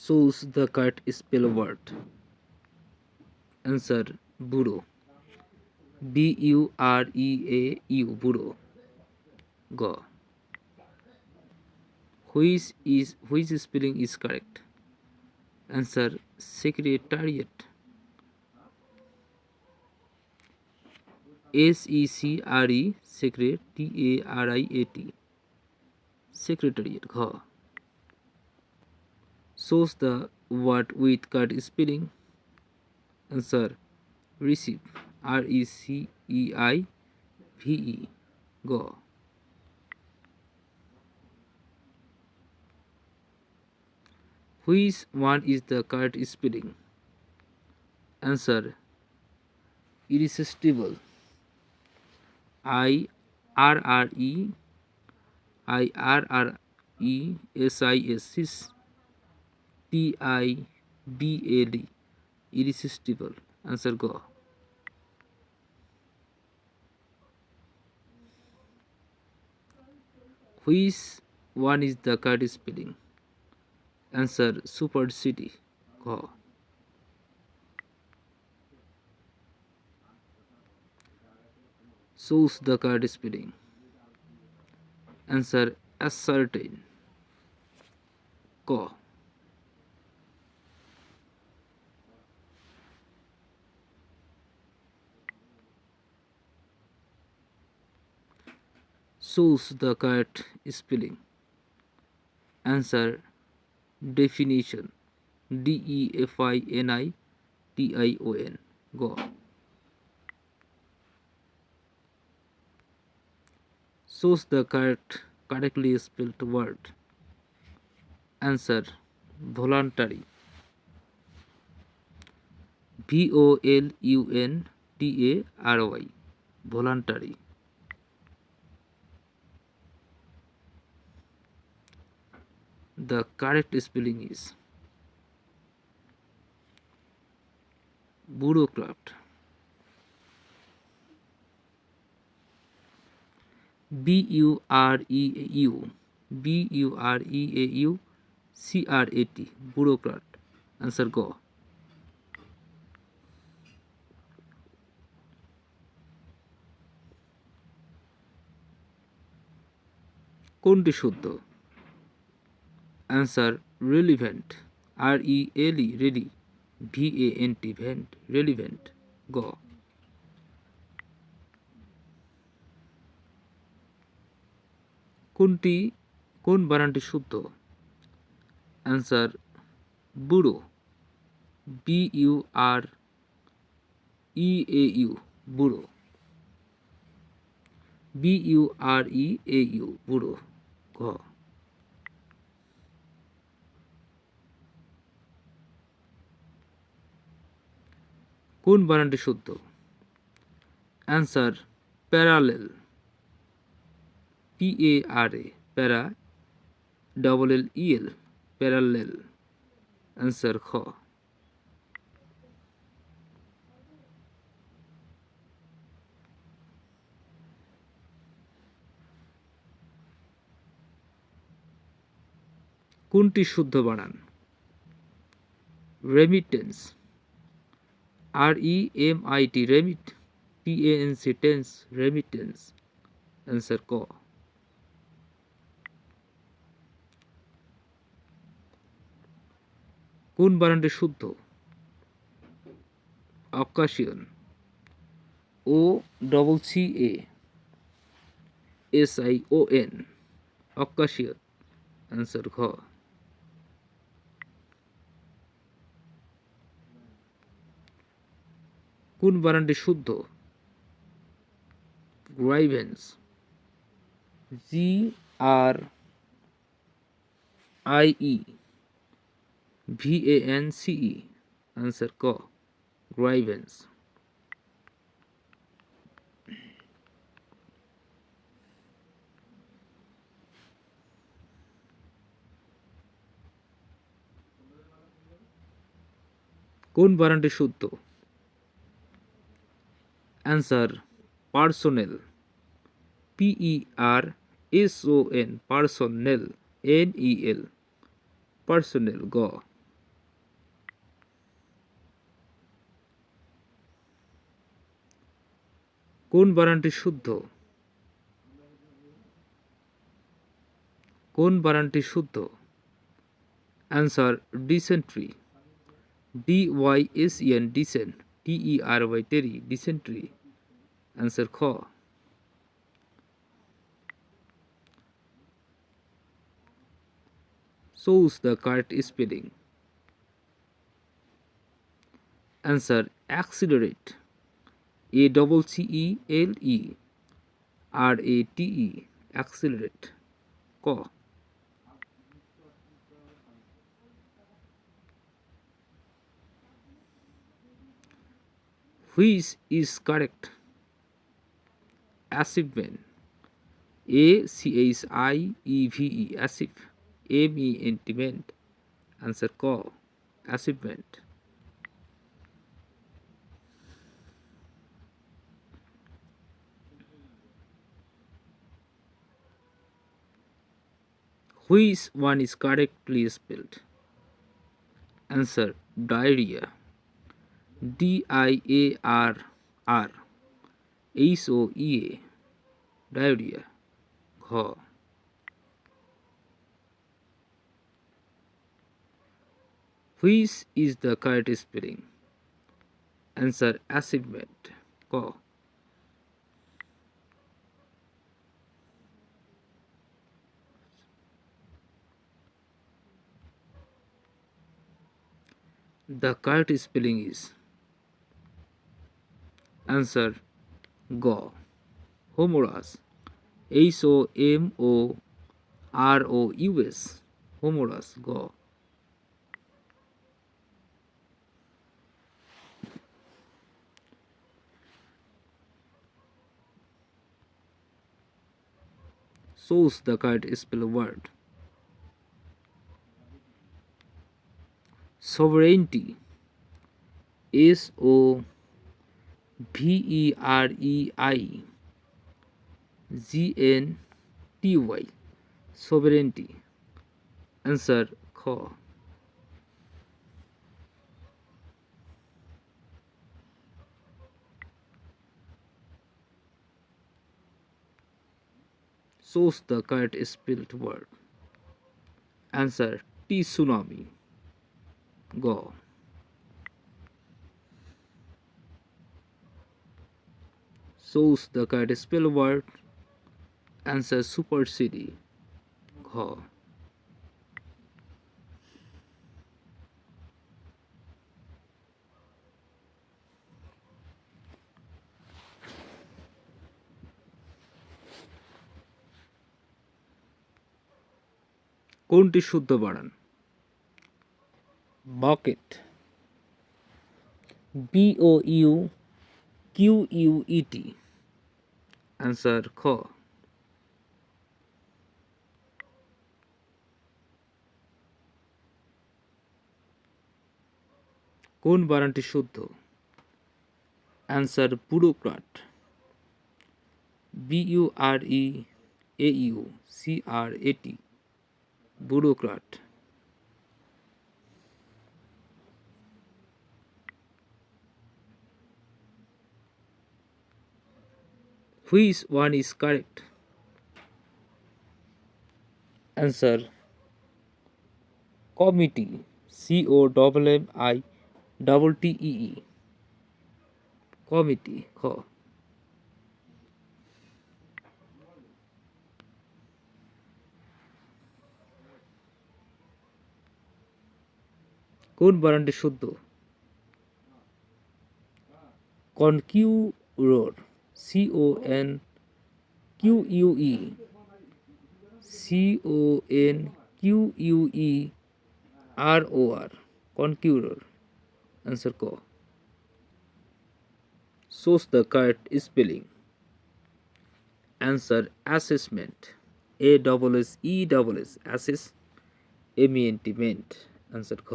Shows the correct spell word. Answer bureau. Bureau bureau. Go. Which spelling is correct? Answer secretariat. SECRE secretariat. Secretariat. Gha. Shows the word with correct spelling. Answer receive. RECEIVE. Go. Which one is the correct spelling? Answer irresistible. IRREIRRESIS TIBLE. Irresistible. Answer go. Which one is the correct spelling? Answer super city. Go. Shows the correct spelling. Answer ascertain. Go. Shows the correct spelling. Answer definition. DEFINITION. Go. Shows the correctly spelled word. Answer voluntary. VOLUNTARY. Voluntary. The correct spelling is bureaucrat. BUREAUCRAT. Bureaucrat. Answer go. কোনটি শুদ্ধ? Answer relevant. RELE ready. VANT vent. Relevant. Go. কোন বানানটি শুদ্ধ? Answer বুড়ো. BUREAU বুড়ো. BUREAU বুড়ো. ঘ. কোন বানানটি শুদ্ধ? Answer parallel. PARA para LLEL parallel. Answer খ. কোনটি শুদ্ধ বানান? Remittance. REMIT remit. TANC tense. Remittance. Answer ক. কোন বানানটি শুদ্ধ? Occasion. OCCASION. Occasion. Answer ঘ. কোন বানানটি শুদ্ধ? Grievance. GRIEVANCE. Answer ক. Grievance. কোন বানানটি শুদ্ধ? Answer personnel. PERSON personnel. NEL personnel. Go. কোন বানানটি শুদ্ধ? কোন বানানটি শুদ্ধ? Answer dysentery. DYSEN dysent, TERY tery, dysentery. Answer খ। Choose the correct spelling. Answer accelerate. ACCELERATE. Accelerate. ক। Which is correct? Achievement. ACHIEVE. Achieve. MENTment. Answer ক। Achievement. Which one is correctly spelled? Answer diarrhea. DIARRHOEA. Diarrhea. ঘ। Which is the correct spelling? Answer achievement. ক। The correct spelling is answer গ। Humorous. HOMOROUS. Humorous. গ। Choose the correct spell word. Sovereignty. SOVEREIGNTY. Sovereignty. Answer খ। Choose the correct spelled word. Answer tsunami. গ। Choose the correct spelled word. Answer super city. ঘ। কোনটি শুদ্ধ বানান? Bucket. BOUQUET. Answer খ। কোন বানানটি শুদ্ধ? Answer bureaucrat. BUREAUCRAT. Bureaucrat. Which one is correct? Answer committee. COMMITTEE. Committee. খ। কোন বানানটি শুদ্ধ? কনকিউরর। CONQUEROR. Conqueror. Answer ক। Choose the correct spelling. Answer assessment. ASSESS. Assess. MENTment. Answer খ।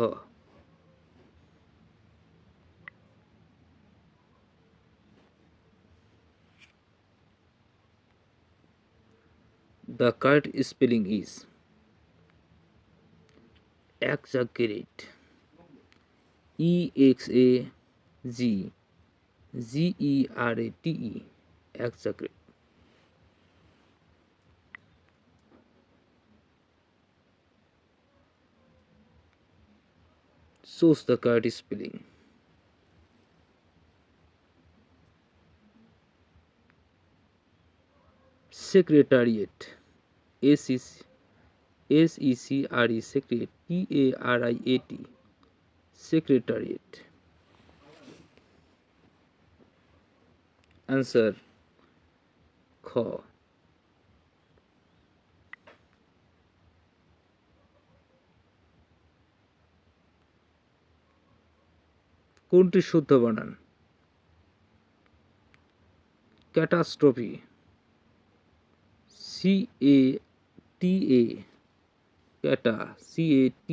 The correct spelling is exaggerate. EXAGGERATE. Exactly. Shows the card is spelling. Secretariat. S-E-C- S-E-C-R-E. Secretariat. T-A-R-I-A-T. Secretariat. Answer খ। কোনটি শুদ্ধ বানান? Catastrophe. C-A-T-A। ক্যাটা। C-A-T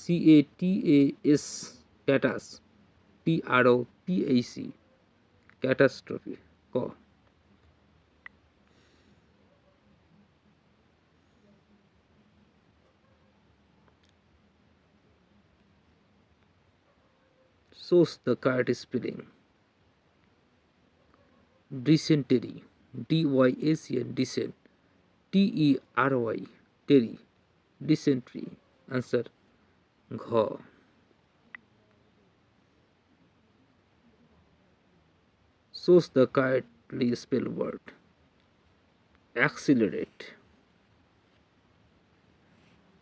C-A-T-A-S। ক্যাটাস। T-R-O-P-H-C। Catastrophe. ক। Shows the card spelling. Dysentery. D-Y-A-C-N. Decent. T-E-R-Y. Terry. Dysentery. Answer ঘ। Shows the correctly spelled word. Accelerate.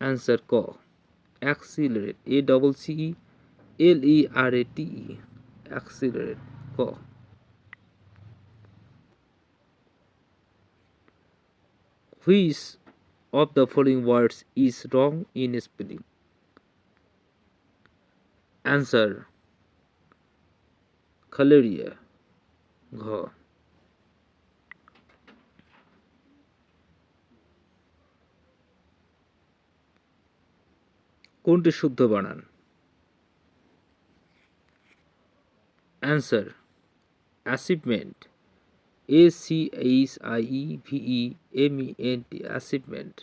Answer ক। Accelerate. A-C-C-E-L-E-R-A-T-E. Accelerate. ক। Which of the following words is wrong in spelling? Answer Cholera. ঘ। কোনটি শুদ্ধ বানান? Answer achievement. A-C-H-I-E-V-E-M-E-N-T. Achievement.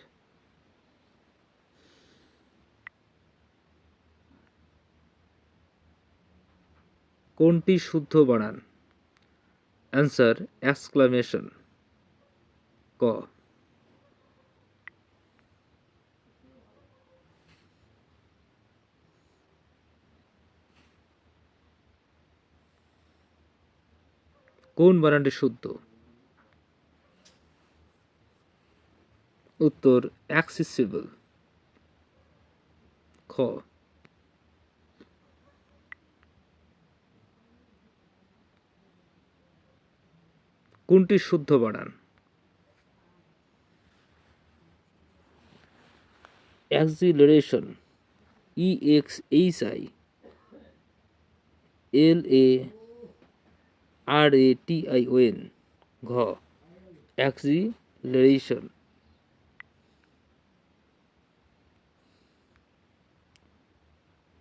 কোনটি শুদ্ধ বানান? Answer exclamation. ক। কোন বানানটি শুদ্ধ? উত্তর accessible. খ। কোনটি শুদ্ধ বানান? Exhilaration. E-X-H-I-L-A-R-A-T-I-O-N. ঘ। Exhilaration.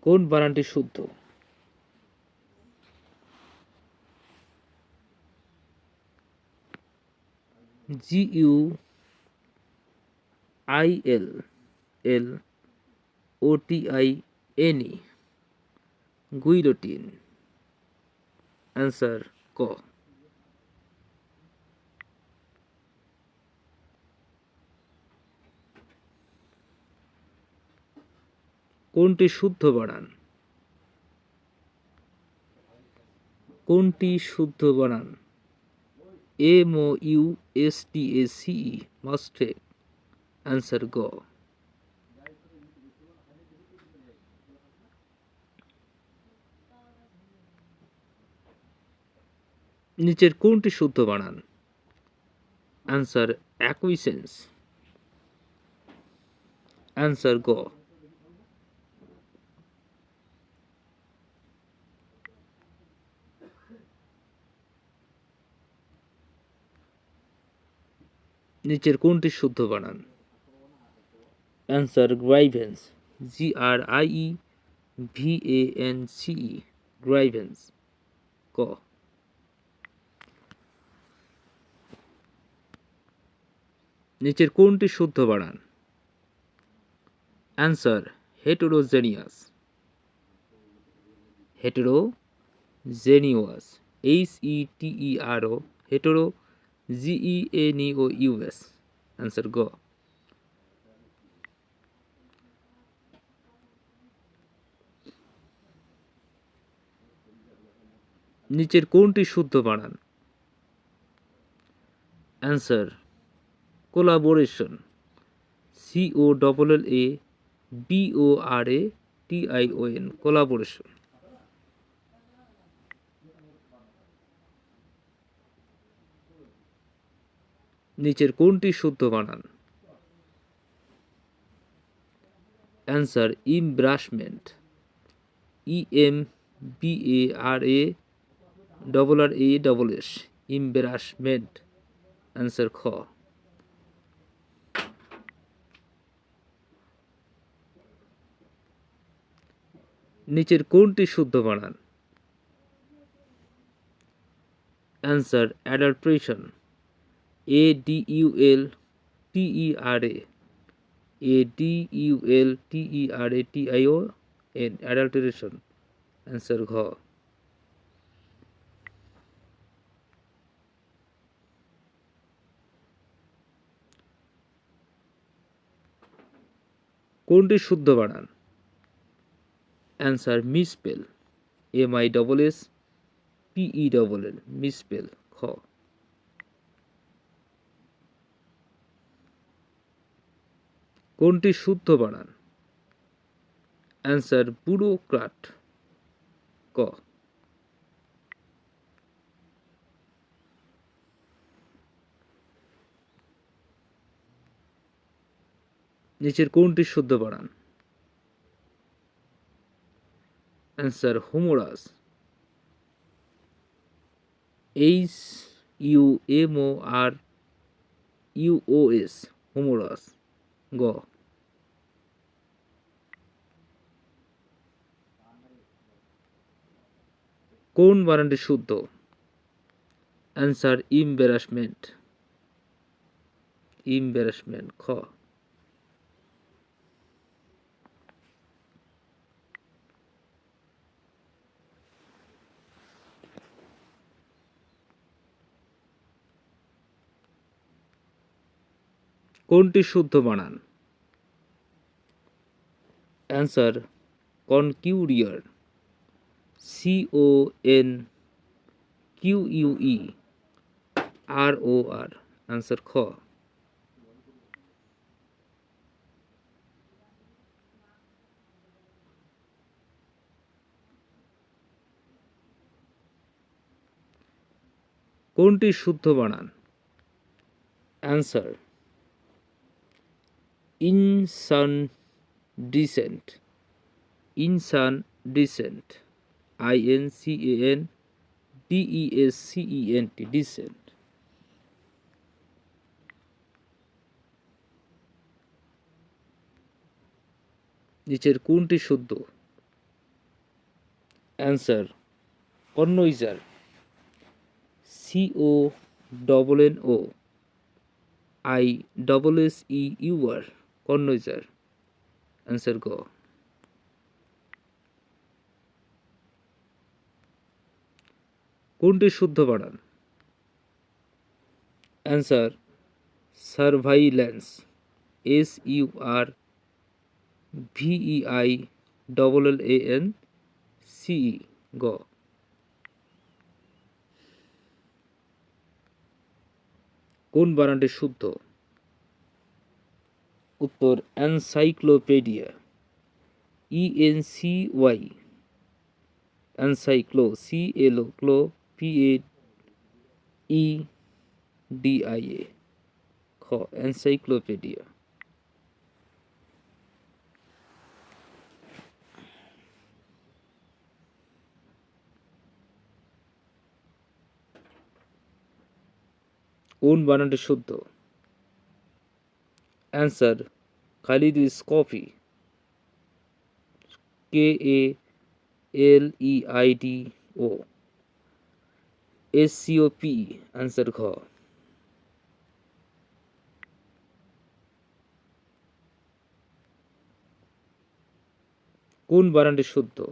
কোন বানানটি শুদ্ধ? G-U-I-L-L-O-T-I-N-E. গুইলোটিন। Answer ক। কোনটি শুদ্ধ বানান? কোনটি শুদ্ধ বানান? M-O-U-S-T-A-C-E. Mustake. Answer গ। নিচের কোনটি শুদ্ধ বানান? Answer acquiescence. Answer গ। নিচের কোনটি শুদ্ধ বানান? Answer grievance. G-R-I-E-V-A-N-C-E. Grievance. ক। নিচের কোনটি শুদ্ধ বানান? Answer heterogeneous. Heterogeneous. H-E-T-E-R-O hetero, GENEOUS। Answer গ। নিচের কোনটি শুদ্ধ বানান? Answer collaboration, COLLABORATION, collaboration. নিচের কোনটি শুদ্ধ বানান? Answer embarrassment, EMBARASSASS, embarrassment. Answer খ। নিচের কোনটি শুদ্ধ বানান? Answer adulteration, ADULTERATION, adulteration. Answer ঘ। কোনটি শুদ্ধ বানান? Answer misspell, MISSPELL, misspell. খ। কোনটি শুদ্ধ বানান? Answer bureaucrat. ক। নিচের কোনটি শুদ্ধ বানান? Answer humorous, HUMORUS, humorous. গ। কোন বানানটি শুদ্ধ? Answer embarrassment, embarrassment. খ। কোনটি শুদ্ধ বানান? Answer কনকিউরিয়ার, CONQUEROR। অ্যান্সার খ। কোনটি শুদ্ধ বানান? Answer incandescent, incandescent, INCANDESCENT, descent. নিচের কোনটি শুদ্ধ? Answer connoisseur, CONNOISSEUR, connoisseur. Answer গ। কোনটি শুদ্ধ বানান? Answer surveillance, SURVEILLANCE। গ। কোন বানানটি শুদ্ধ? উত্তর এনসাইক্লোপিডিয়া, ENCY, এনসাইক্লো, CLOPEDIA। খ। এনসাইক্লোপিডিয়া। কোন বানানটি শুদ্ধ? Answer কালিডোস্কোপি, KALEIDOSCOPE। অ্যান্সার ঘ। কোন বানানটি শুদ্ধ?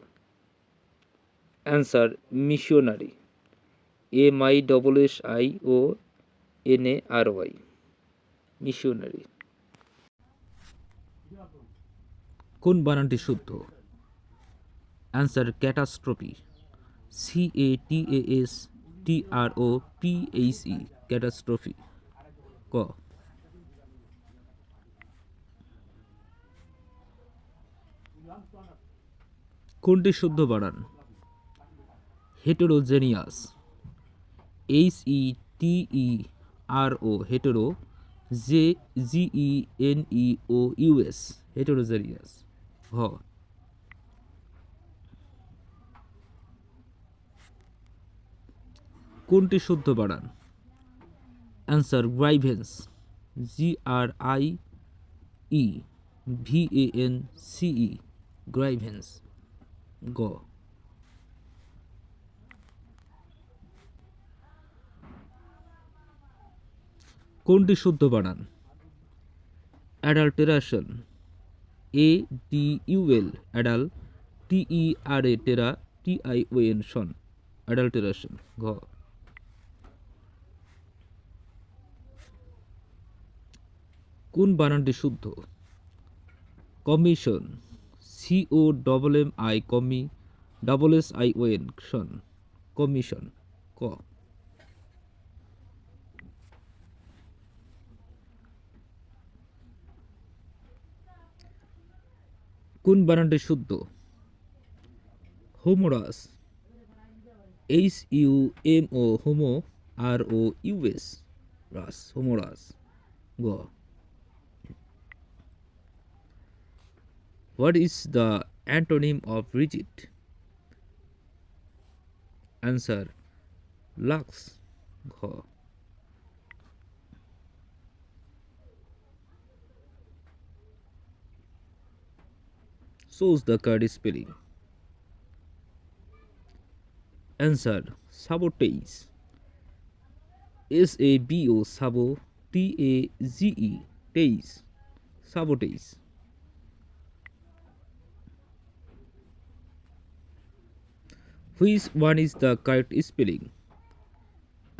Answer missionary, MISSIONARY, missionary. কোন বানানটি শুদ্ধ? Answer catastrophe, CATASTROPHE, catastrophe. ক। কোনটি শুদ্ধ বানান? Heterogeneous, HETERO, hetero, GENEOUS, heterogeneous. হ। কোনটি শুদ্ধ বানান? Answer grievance, GRIEVANCE, grievance. গ। কোনটি শুদ্ধ বানান? অ্যাডাল্টেরেশন, ADUL, অ্যাডাল, TERA, টেরা, TION, শন, অ্যাডাল্টেরেশন। ঘ। কোন বানানটি শুদ্ধ? কমিশন, COMMI, কমি, SSION, শন, কমিশন। ক। কোন বানানটি শুদ্ধ? হোমোরাস, HUMO, হোমো, ROUS, রাস, হোমোরাস। গ। What is the antonym of rigid? Answer lax. ঘ। Shows the correct spelling. Answer sabotage, SABO, sabo, TAGE, taze, sabotage। Which one is the correct spelling?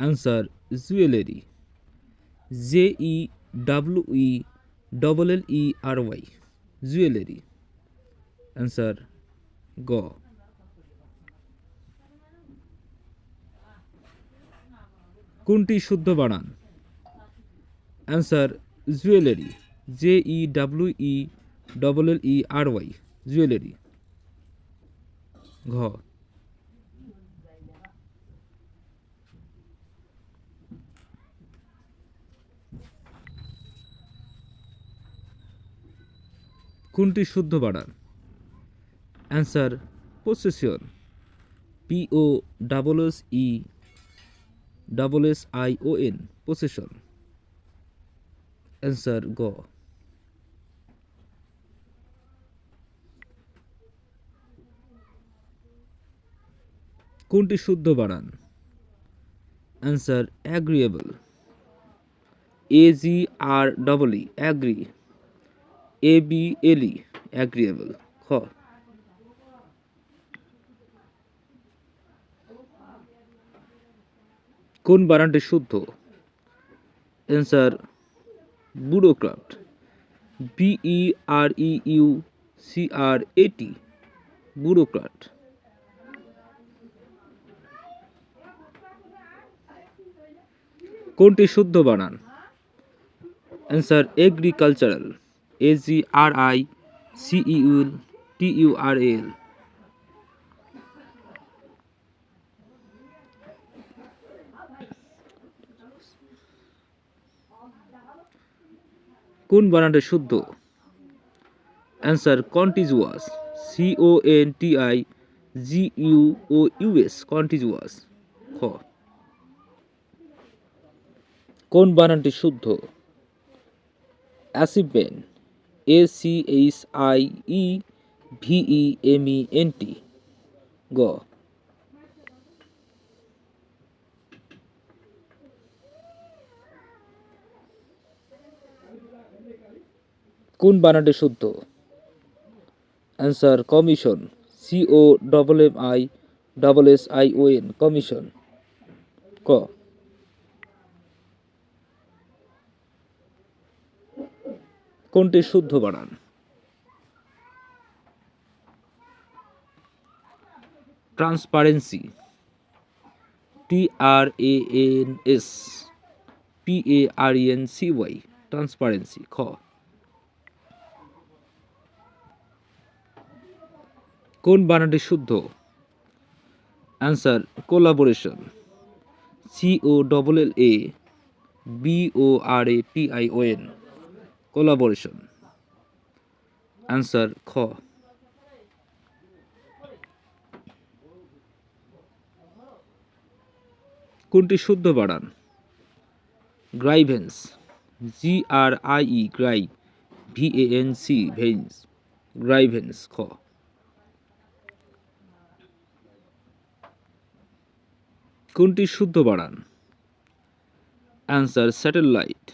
Answer jewelry, JEWELLERY, jewelry। Answer গ। কোনটি শুদ্ধ বানান? Answer jewellery, JEWELLERY, jewellery. ঘ। কোনটি শুদ্ধ বানান? Answer possession, POSSESSION, possession. Answer গ। কোনটি শুদ্ধ বানান? Answer agreeable, AGREE, agree, ABLE, agreeable. খ। কোন বানানটি শুদ্ধ? Answer bureaucrat, BEREUCRAT, bureaucrat. কোনটি শুদ্ধ বানান? Answer agricultural, AGRICEULTURAL। কোন বানানটি শুদ্ধ? Answer contiguous, CONTIGUOUS, contiguous. খ। কোন বানানটি শুদ্ধ? Achievement, ACHIEVEMENT। গ। কোন বানানটি শুদ্ধ? Answer commission, COMMISSION, commission. ক কোনটি শুদ্ধ বানান? Transparency, TRANSPARENCY, transparency. খ কোন বানানটি শুদ্ধ? Answer collaboration, COLLABORATION, collaboration. Answer খ কোনটি শুদ্ধ বানান? গ্রাইভেন্স, GRIE, গ্রাই, VANC, ভেন্স, গ্রাইভেন্স। খ কোনটি শুদ্ধ বানান? Answer satellite,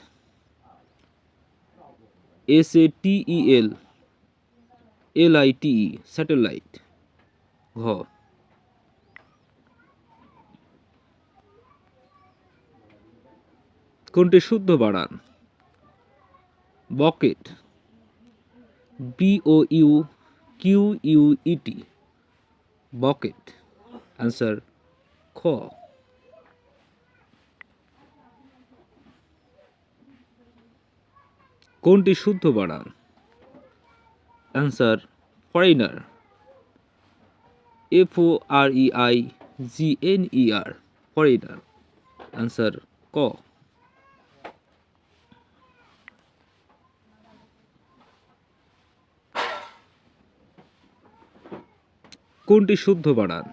SATELLITE, satellite. ঘ কোনটি শুদ্ধ বানান? Bucket, BOUQUET, bucket. অ্যান্সার খ কোনটি শুদ্ধ বানান? Answer foreigner, FOREIGNER, foreigner. Answer ক কোনটি শুদ্ধ বানান?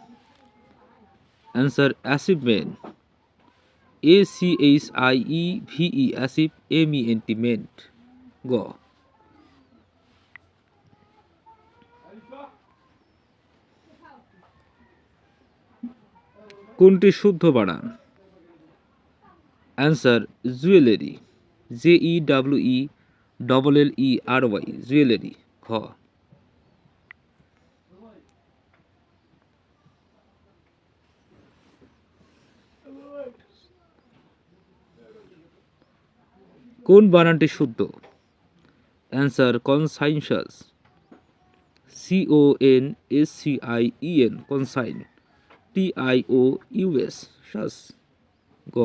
Answer achievement, ACHIEVE, achieve, MENT, meant. গ কোনটি শুদ্ধ বানান? Answer jewellery, JEWELLERY, jewellery. খ কোন বানানটি শুদ্ধ? Answer কনসাইনসাস, CONSCIEN, কনসাইন, TIOUS, সাস। গ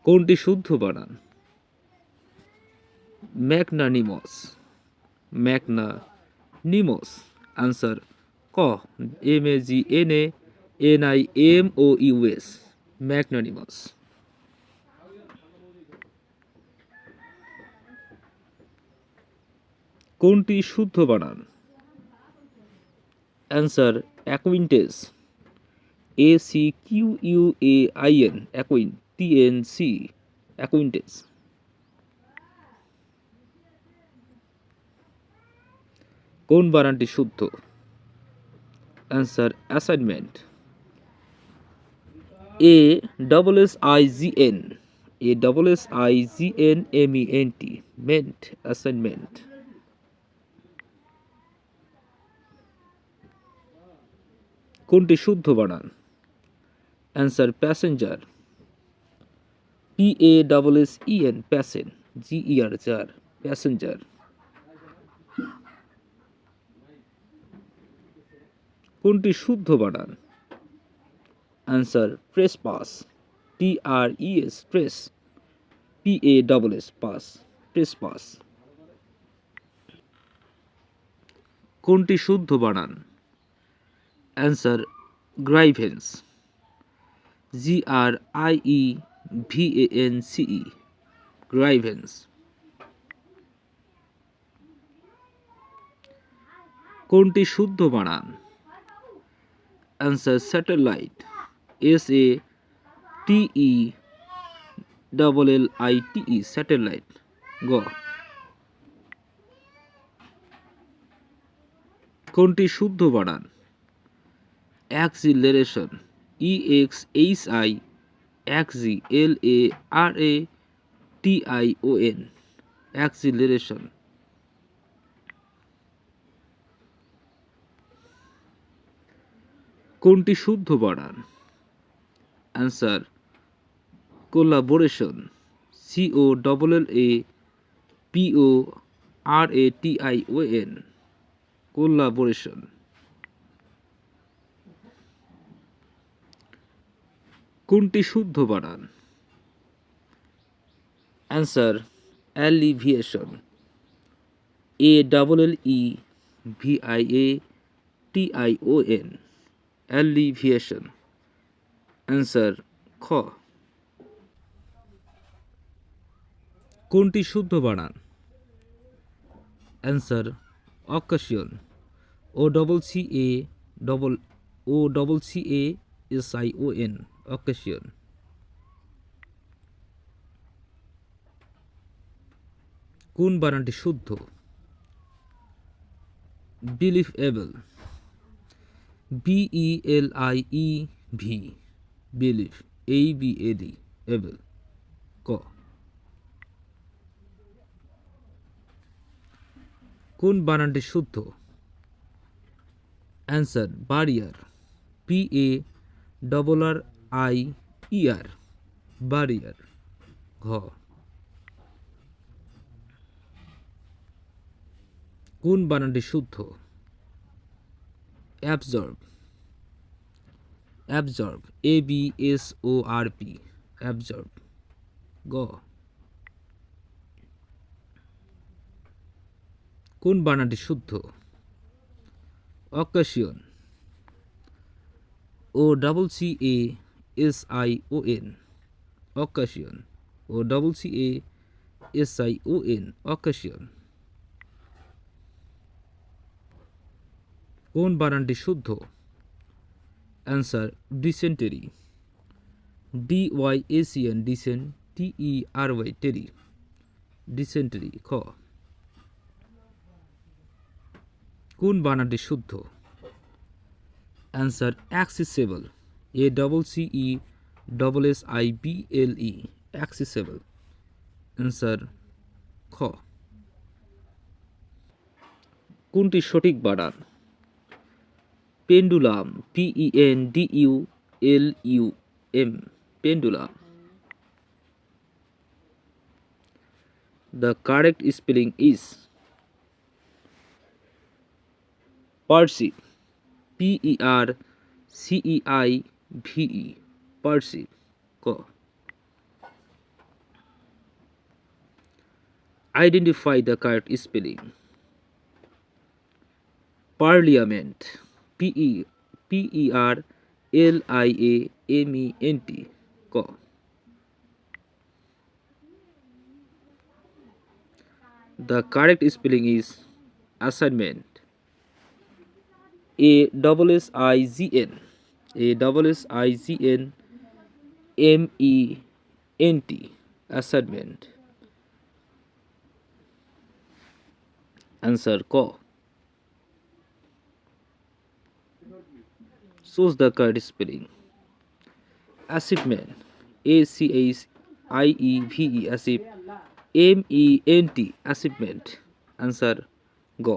কোনটি শুদ্ধ বানান? Magnanimous, magnanimous. অ্যান্সার ক MAGNANIMOUS, ম্যাগনানিমাস। কোনটি শুদ্ধ বানান? Answer অ্যাকুইন্টেন্স, ACQUAIN, অ্যাকুইন, TNC, অ্যাকুইন্টেন্স। কোন বানানটি শুদ্ধ? Answer assignment, ASSIGN, meant, assignment. কোনটি শুদ্ধ বানান? Answer passenger, PASSEN, passion, GER, জার, প্যাসেঞ্জার। কোনটি শুদ্ধ বানান? অ্যান্সার ট্রেসপাস, TRES, ট্রেস, PASS, পাস, ট্রেসপাস। কোনটি শুদ্ধ বানান? Answer grievance, GRIEVANCE, grievance. কোনটি শুদ্ধ বানান? Answer satellite, SATELLITE, satellite. গ কোনটি শুদ্ধ বানান? Exhilaration, EXHILARATION, exhilaration. কোনটি শুদ্ধ বানান? Answer collaboration, COLLABORATION, collaboration. কোনটি শুদ্ধ বানান? Answer alleviation, ALLEVIATION, alleviation. Answer খ। কোনটি শুদ্ধ বানান? Answer occasion, OCCASSION, occasion. কোন বানানটি শুদ্ধ? Believable, BELIEV, believe, ABLE, able, ক। কোন বানানটি শুদ্ধ? অ্যান্সার বারিয়ার, BARRIER, বারিয়ার, ঘ। কোন বানানটি শুদ্ধ? অ্যাবজর্ব, অ্যাবজর্ব, ABSORB, অ্যাবজর্ব, গ। কোন বানানটি শুদ্ধ? অক্কাশিয়ন, OCCASION, অক্কাশিয়ন, OCCASION, অক্কাশিয়ন। কোন বানানটি শুদ্ধ? Answer dysentery, DYACN, dysent, TERY, tery, dysentery, খ। কোন বানানটি শুদ্ধ? Answer accessible, ACCESSIBLE, accessible. Answer খ। কোনটি সঠিক বানান? Pendulum, PENDULUM, pendulum. The correct spelling is perceive, PERCEIVE, perceive, ক। Identify the correct spelling. Parliament, PERLIAMENT, ক। The correct spelling is assignment, ASSIGN, ASSIGNMENT, assignment. Answer ক। Choose the correct spelling. Achievement, ACHIEVE, achieve, MENT, achievement. Answer গ।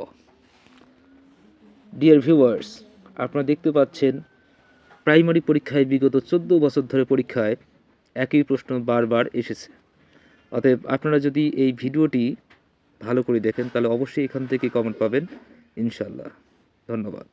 Dear viewers, আপনারা দেখতে পাচ্ছেন primary পরীক্ষায় বিগত 14 বছর ধরে পরীক্ষায় একই প্রশ্ন বারবার এসেছে। অতএব আপনারা যদি এই ভিডিওটি ভালো করে দেখেন তাহলে অবশ্যই এখান থেকে কমেন্ট পাবেন ইনশাআল্লাহ। ধন্যবাদ।